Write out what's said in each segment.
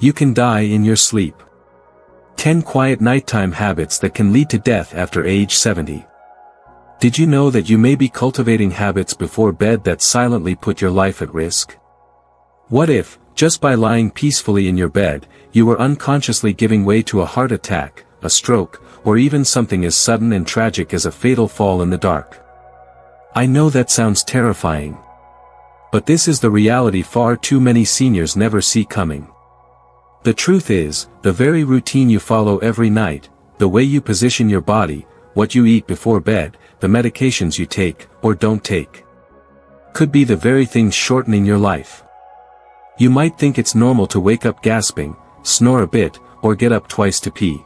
You can die in your sleep. 10 quiet nighttime habits that can lead to death after age 70. Did you know that you may be cultivating habits before bed that silently put your life at risk? What if, just by lying peacefully in your bed, you were unconsciously giving way to a heart attack, a stroke, or even something as sudden and tragic as a fatal fall in the dark? I know that sounds terrifying. But this is the reality far too many seniors never see coming. The truth is, the very routine you follow every night, the way you position your body, what you eat before bed, the medications you take, or don't take, could be the very thing shortening your life. You might think it's normal to wake up gasping, snore a bit, or get up twice to pee.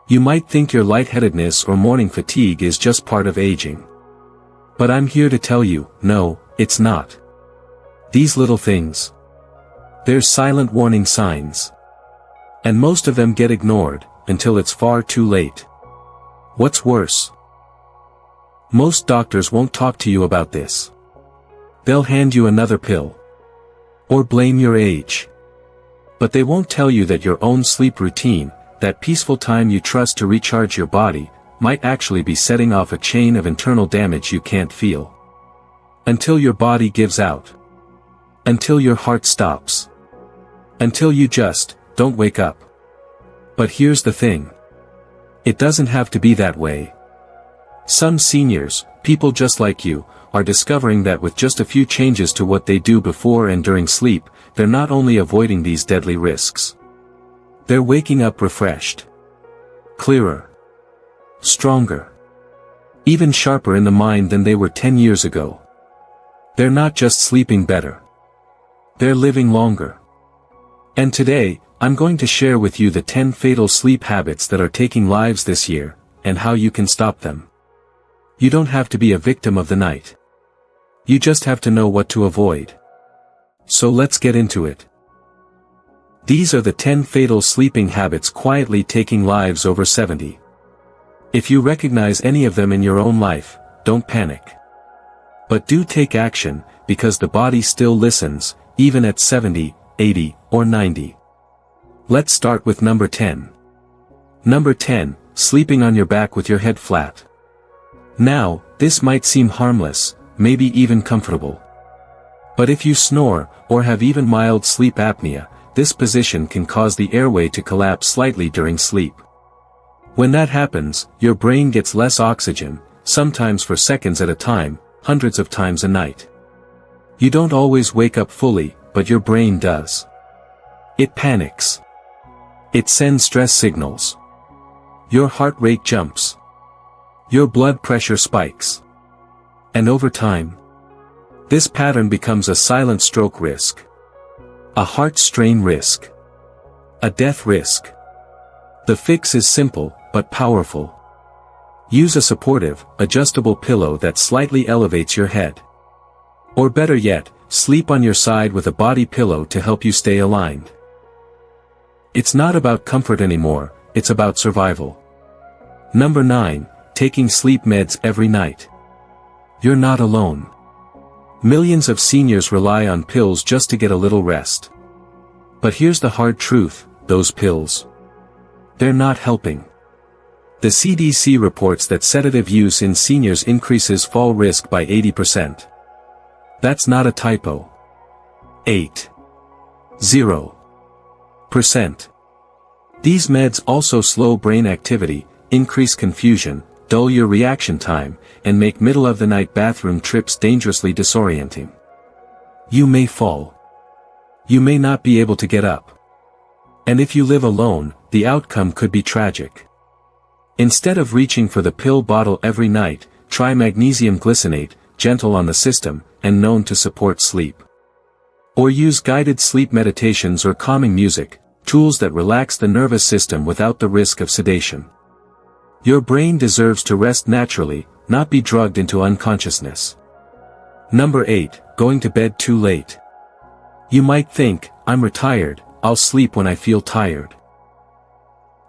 You might think your lightheadedness or morning fatigue is just part of aging. But I'm here to tell you, no, it's not. These little things, they're silent warning signs. And most of them get ignored, until it's far too late. What's worse? Most doctors won't talk to you about this. They'll hand you another pill. Or blame your age. But they won't tell you that your own sleep routine, that peaceful time you trust to recharge your body, might actually be setting off a chain of internal damage you can't feel. Until your body gives out. Until your heart stops. Until you just don't wake up. But here's the thing. It doesn't have to be that way. Some seniors, people just like you, are discovering that with just a few changes to what they do before and during sleep, they're not only avoiding these deadly risks. They're waking up refreshed. Clearer. Stronger. Even sharper in the mind than they were 10 years ago. They're not just sleeping better. They're living longer. And today, I'm going to share with you the 10 fatal sleep habits that are taking lives this year, and how you can stop them. You don't have to be a victim of the night. You just have to know what to avoid. So let's get into it. These are the 10 fatal sleeping habits quietly taking lives over 70. If you recognize any of them in your own life, don't panic. But do take action, because the body still listens, even at 70, 80, or 90. Let's start with number 10. Number 10, sleeping on your back with your head flat. Now, this might seem harmless, maybe even comfortable. But if you snore, or have even mild sleep apnea, this position can cause the airway to collapse slightly during sleep. When that happens, your brain gets less oxygen, sometimes for seconds at a time, hundreds of times a night. You don't always wake up fully, but your brain does. It panics. It sends stress signals. Your heart rate jumps. Your blood pressure spikes. And over time, this pattern becomes a silent stroke risk. A heart strain risk. A death risk. The fix is simple, but powerful. Use a supportive, adjustable pillow that slightly elevates your head. Or better yet, sleep on your side with a body pillow to help you stay aligned. It's not about comfort anymore, it's about survival. Number 9, taking sleep meds every night. You're not alone. Millions of seniors rely on pills just to get a little rest. But here's the hard truth, those pills, they're not helping. The CDC reports that sedative use in seniors increases fall risk by 80%. That's not a typo. 80%. These meds also slow brain activity, increase confusion, dull your reaction time, and make middle-of-the-night bathroom trips dangerously disorienting. You may fall. You may not be able to get up. And if you live alone, the outcome could be tragic. Instead of reaching for the pill bottle every night, try magnesium glycinate, gentle on the system, and known to support sleep. Or use guided sleep meditations or calming music, tools that relax the nervous system without the risk of sedation. Your brain deserves to rest naturally, not be drugged into unconsciousness. Number 8, going to bed too late. You might think, I'm retired, I'll sleep when I feel tired.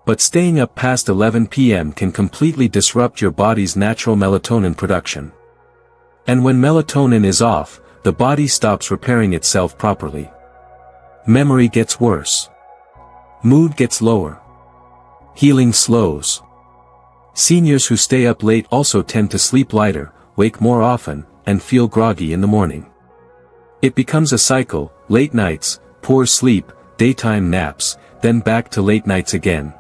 But staying up past 11 p.m. can completely disrupt your body's natural melatonin production. And when melatonin is off, the body stops repairing itself properly. Memory gets worse. Mood gets lower. Healing slows. Seniors who stay up late also tend to sleep lighter, wake more often, and feel groggy in the morning. It becomes a cycle: late nights, poor sleep, daytime naps, then back to late nights again.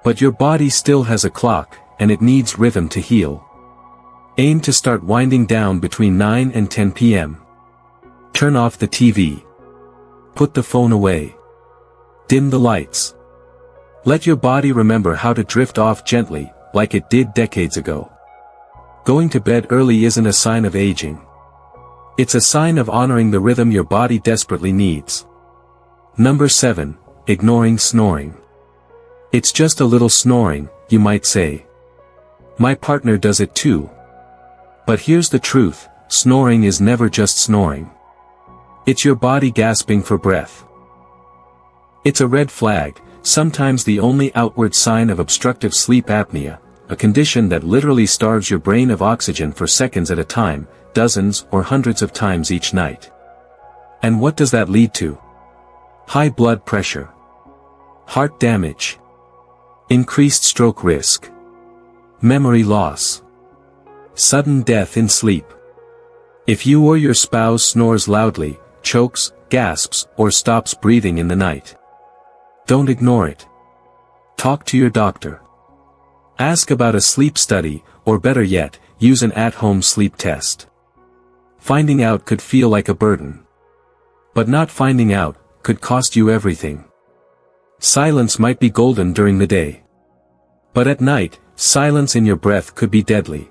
But your body still has a clock, and it needs rhythm to heal. Aim to start winding down between 9 and 10 p.m. Turn off the TV. Put the phone away. Dim the lights. Let your body remember how to drift off gently, like it did decades ago. Going to bed early isn't a sign of aging. It's a sign of honoring the rhythm your body desperately needs. Number 7. Ignoring snoring. It's just a little snoring, you might say. My partner does it too. But here's the truth: snoring is never just snoring. It's your body gasping for breath. It's a red flag, sometimes the only outward sign of obstructive sleep apnea, a condition that literally starves your brain of oxygen for seconds at a time, dozens or hundreds of times each night. And what does that lead to? High blood pressure, heart damage, increased stroke risk, memory loss, sudden death in sleep. If you or your spouse snores loudly, chokes, gasps, or stops breathing in the night, don't ignore it. Talk to your doctor. Ask about a sleep study, or better yet, use an at-home sleep test. Finding out could feel like a burden. But not finding out could cost you everything. Silence might be golden during the day. But at night, silence in your breath could be deadly.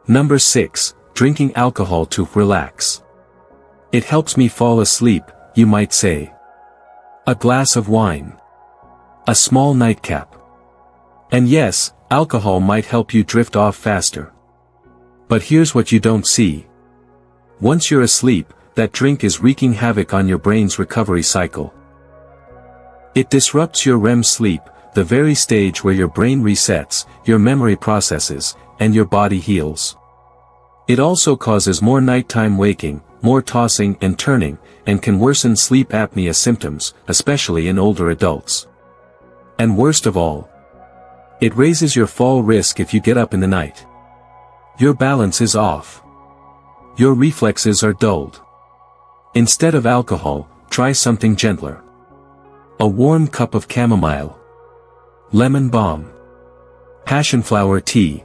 Number 6. Drinking alcohol to relax. It helps me fall asleep, you might say. A glass of wine. A small nightcap. And yes, alcohol might help you drift off faster. But here's what you don't see. Once you're asleep, that drink is wreaking havoc on your brain's recovery cycle. It disrupts your REM sleep, the very stage where your brain resets, your memory processes, and your body heals. It also causes more nighttime waking, more tossing and turning, and can worsen sleep apnea symptoms, especially in older adults. And worst of all, it raises your fall risk if you get up in the night. Your balance is off. Your reflexes are dulled. Instead of alcohol, try something gentler. A warm cup of chamomile, lemon balm, passionflower tea.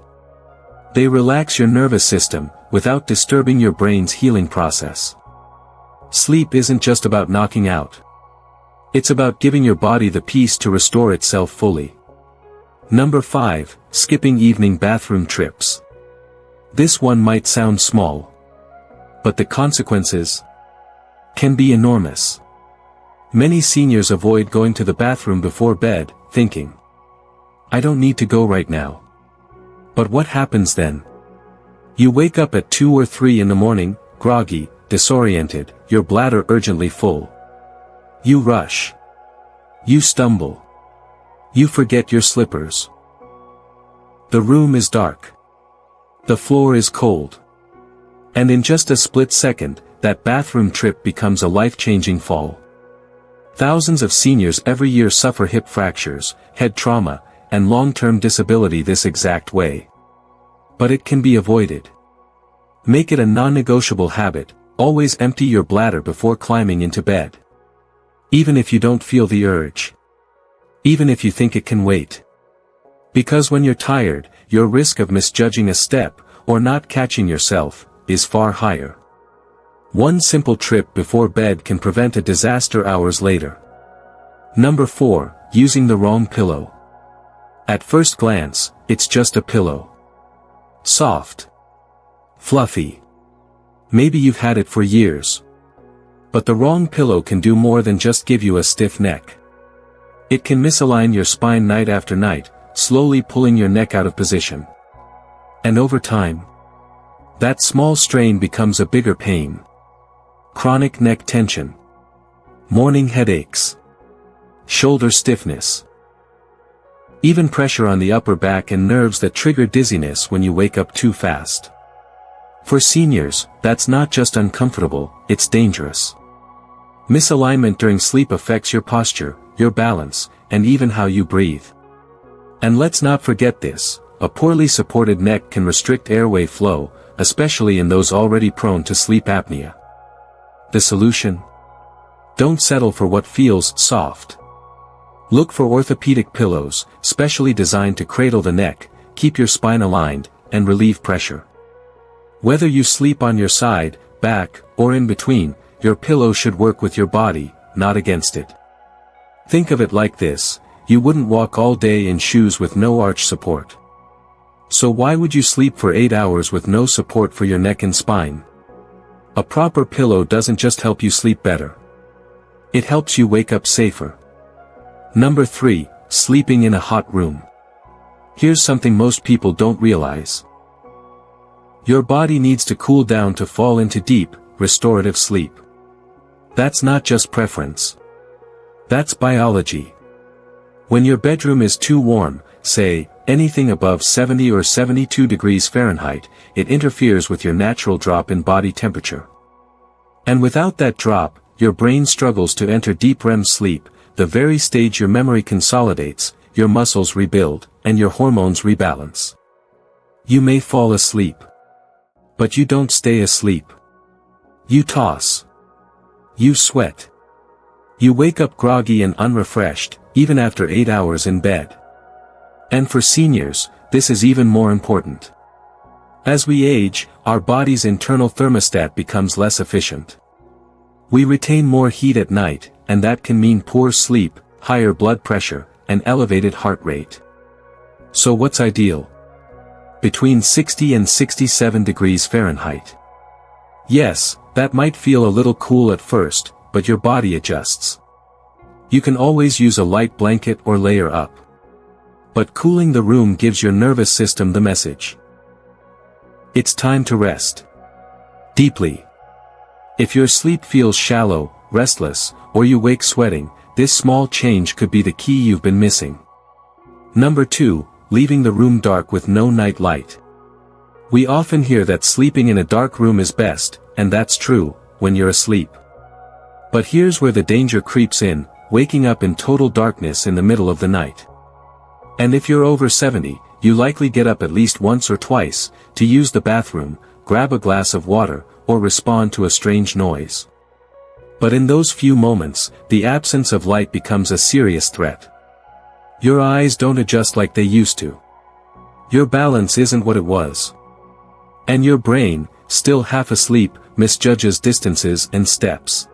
They relax your nervous system, without disturbing your brain's healing process. Sleep isn't just about knocking out. It's about giving your body the peace to restore itself fully. Number 5. Skipping evening bathroom trips. This one might sound small, but the consequences can be enormous. Many seniors avoid going to the bathroom before bed, thinking, "I don't need to go right now." But what happens then? You wake up at 2 or 3 in the morning, groggy, disoriented, your bladder urgently full. You rush. You stumble. You forget your slippers. The room is dark. The floor is cold. And in just a split second, that bathroom trip becomes a life-changing fall. Thousands of seniors every year suffer hip fractures, head trauma, and long-term disability this exact way. But it can be avoided. Make it a non-negotiable habit: always empty your bladder before climbing into bed. Even if you don't feel the urge. Even if you think it can wait. Because when you're tired, your risk of misjudging a step, or not catching yourself, is far higher. One simple trip before bed can prevent a disaster hours later. Number 4. Using the wrong pillow. At first glance, it's just a pillow. Soft. Fluffy. Maybe you've had it for years. But the wrong pillow can do more than just give you a stiff neck. It can misalign your spine night after night, slowly pulling your neck out of position. And over time, that small strain becomes a bigger pain. Chronic neck tension. Morning headaches. Shoulder stiffness. Even pressure on the upper back and nerves that trigger dizziness when you wake up too fast. For seniors, that's not just uncomfortable, it's dangerous. Misalignment during sleep affects your posture, your balance, and even how you breathe. And let's not forget this, a poorly supported neck can restrict airway flow, especially in those already prone to sleep apnea. The solution? Don't settle for what feels soft. Look for orthopedic pillows, specially designed to cradle the neck, keep your spine aligned, and relieve pressure. Whether you sleep on your side, back, or in between, your pillow should work with your body, not against it. Think of it like this, you wouldn't walk all day in shoes with no arch support. So why would you sleep for 8 hours with no support for your neck and spine? A proper pillow doesn't just help you sleep better. It helps you wake up safer. Number 3, sleeping in a hot room. Here's something most people don't realize. Your body needs to cool down to fall into deep, restorative sleep. That's not just preference. That's biology. When your bedroom is too warm, say, anything above 70 or 72 degrees Fahrenheit, it interferes with your natural drop in body temperature. And without that drop, your brain struggles to enter deep REM sleep, the very stage your memory consolidates, your muscles rebuild, and your hormones rebalance. You may fall asleep. But you don't stay asleep. You toss. You sweat. You wake up groggy and unrefreshed, even after 8 hours in bed. And for seniors, this is even more important. As we age, our body's internal thermostat becomes less efficient. We retain more heat at night, and that can mean poor sleep, higher blood pressure, and elevated heart rate. So what's ideal? Between 60 and 67 degrees Fahrenheit. Yes, that might feel a little cool at first, but your body adjusts. You can always use a light blanket or layer up. But cooling the room gives your nervous system the message. It's time to rest. Deeply. If your sleep feels shallow, restless, or you wake sweating, this small change could be the key you've been missing. Number 2, leaving the room dark with no night light. We often hear that sleeping in a dark room is best, and that's true, when you're asleep. But here's where the danger creeps in, waking up in total darkness in the middle of the night. And if you're over 70, you likely get up at least once or twice, to use the bathroom, grab a glass of water, or respond to a strange noise. But in those few moments, the absence of light becomes a serious threat. Your eyes don't adjust like they used to. Your balance isn't what it was. And your brain, still half asleep, misjudges distances and steps.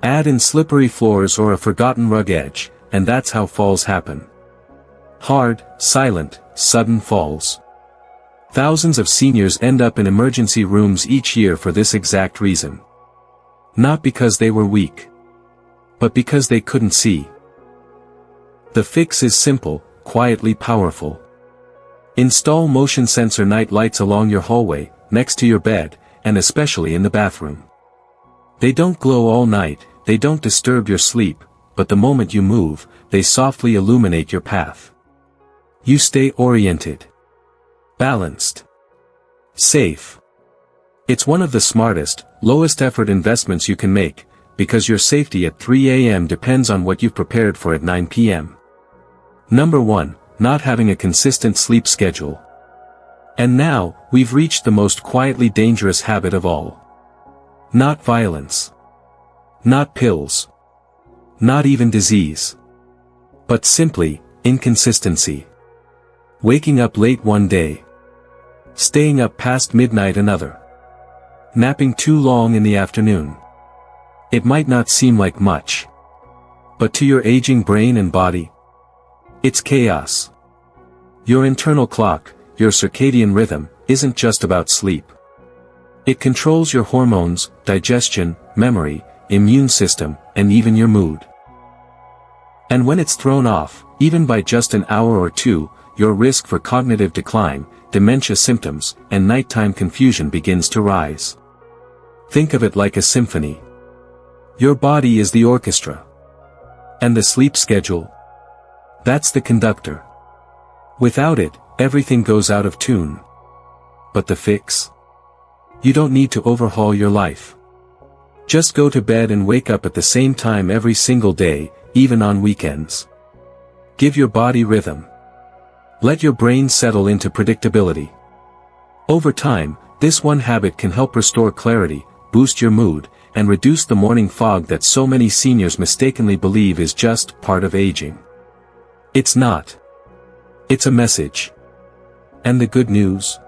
Add in slippery floors or a forgotten rug edge, and that's how falls happen. Hard, silent, sudden falls. Thousands of seniors end up in emergency rooms each year for this exact reason. Not because they were weak, but because they couldn't see. The fix is simple, quietly powerful. Install motion sensor night lights along your hallway, next to your bed, and especially in the bathroom. They don't glow all night, they don't disturb your sleep, but the moment you move, they softly illuminate your path. You stay oriented. Balanced. Safe. It's one of the smartest, lowest effort investments you can make, because your safety at 3 a.m. depends on what you've prepared for at 9 p.m. Number 1, not having a consistent sleep schedule. And now, we've reached the most quietly dangerous habit of all. Not violence. Not pills. Not even disease. But simply, inconsistency. Waking up late one day. Staying up past midnight another. Napping too long in the afternoon. It might not seem like much. But to your aging brain and body, it's chaos. Your internal clock, your circadian rhythm, isn't just about sleep. It controls your hormones, digestion, memory, immune system, and even your mood. And when it's thrown off, even by just an hour or two, your risk for cognitive decline, dementia symptoms, and nighttime confusion begins to rise. Think of it like a symphony. Your body is the orchestra. And the sleep schedule? That's the conductor. Without it, everything goes out of tune. But the fix? You don't need to overhaul your life. Just go to bed and wake up at the same time every single day, even on weekends. Give your body rhythm. Let your brain settle into predictability. Over time, this one habit can help restore clarity, boost your mood, and reduce the morning fog that so many seniors mistakenly believe is just part of aging. It's not. It's a message. And the good news?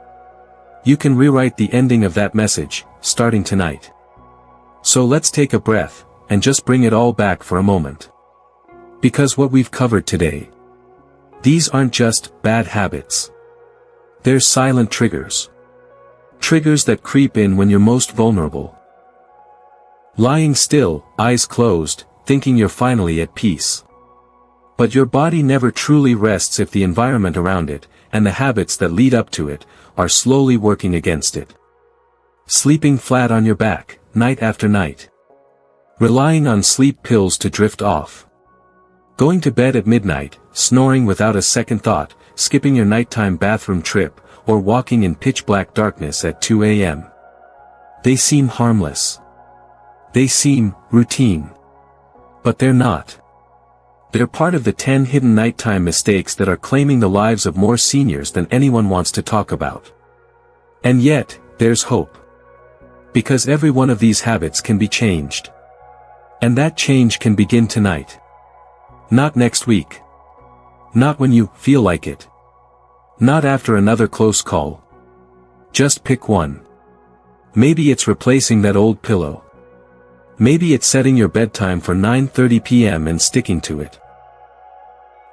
You can rewrite the ending of that message, starting tonight. So let's take a breath, and just bring it all back for a moment. Because what we've covered today, these aren't just bad habits. They're silent triggers. Triggers that creep in when you're most vulnerable. Lying still, eyes closed, thinking you're finally at peace. But your body never truly rests if the environment around it, and the habits that lead up to it, are slowly working against it. Sleeping flat on your back, night after night. Relying on sleep pills to drift off. Going to bed at midnight, snoring without a second thought, skipping your nighttime bathroom trip, or walking in pitch-black darkness at 2 a.m. They seem harmless. They seem routine. But they're not. They're part of the 10 hidden nighttime mistakes that are claiming the lives of more seniors than anyone wants to talk about. And yet, there's hope. Because every one of these habits can be changed. And that change can begin tonight. Not next week. Not when you feel like it. Not after another close call. Just pick one. Maybe it's replacing that old pillow. Maybe it's setting your bedtime for 9:30 p.m. and sticking to it.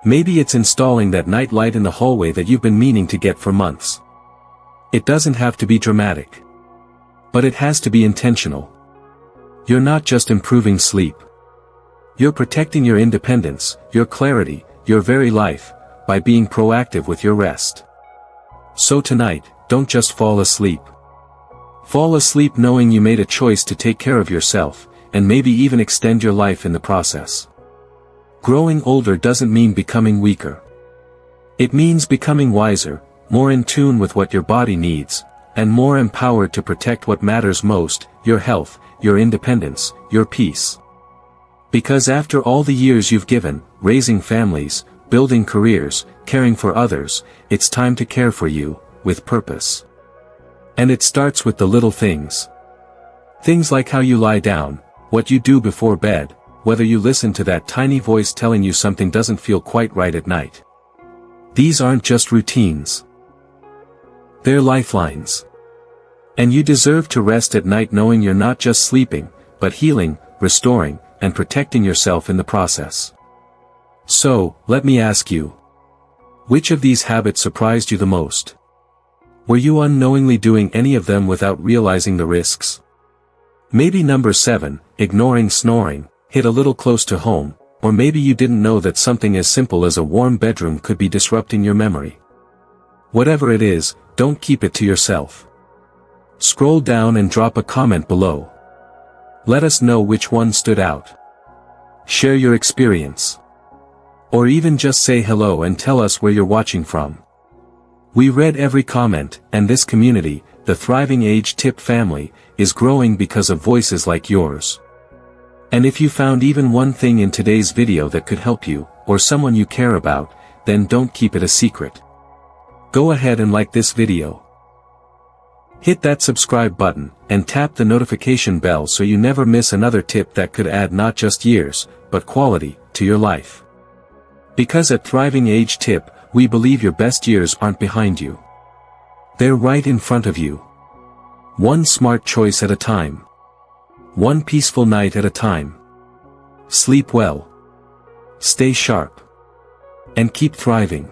Maybe it's installing that night light in the hallway that you've been meaning to get for months. It doesn't have to be dramatic. But it has to be intentional. You're not just improving sleep. You're protecting your independence, your clarity, your very life, by being proactive with your rest. So tonight, don't just fall asleep. Fall asleep knowing you made a choice to take care of yourself, and maybe even extend your life in the process. Growing older doesn't mean becoming weaker. It means becoming wiser, more in tune with what your body needs, and more empowered to protect what matters most, your health, your independence, your peace. Because after all the years you've given, raising families, building careers, caring for others, it's time to care for you, with purpose. And it starts with the little things. Things like how you lie down, what you do before bed, whether you listen to that tiny voice telling you something doesn't feel quite right at night. These aren't just routines. They're lifelines. And you deserve to rest at night knowing you're not just sleeping, but healing, restoring, and protecting yourself in the process. So, let me ask you. Which of these habits surprised you the most? Were you unknowingly doing any of them without realizing the risks? Maybe number 7, ignoring snoring, hit a little close to home, or maybe you didn't know that something as simple as a warm bedroom could be disrupting your memory. Whatever it is, don't keep it to yourself. Scroll down and drop a comment below. Let us know which one stood out. Share your experience. Or even just say hello and tell us where you're watching from. We read every comment, and this community, the Thriving Age Tip family, is growing because of voices like yours. And if you found even one thing in today's video that could help you, or someone you care about, then don't keep it a secret. Go ahead and like this video. Hit that subscribe button, and tap the notification bell so you never miss another tip that could add not just years, but quality, to your life. Because at Thriving Age Tip, we believe your best years aren't behind you. They're right in front of you. One smart choice at a time. One peaceful night at a time. Sleep well. Stay sharp. And keep thriving.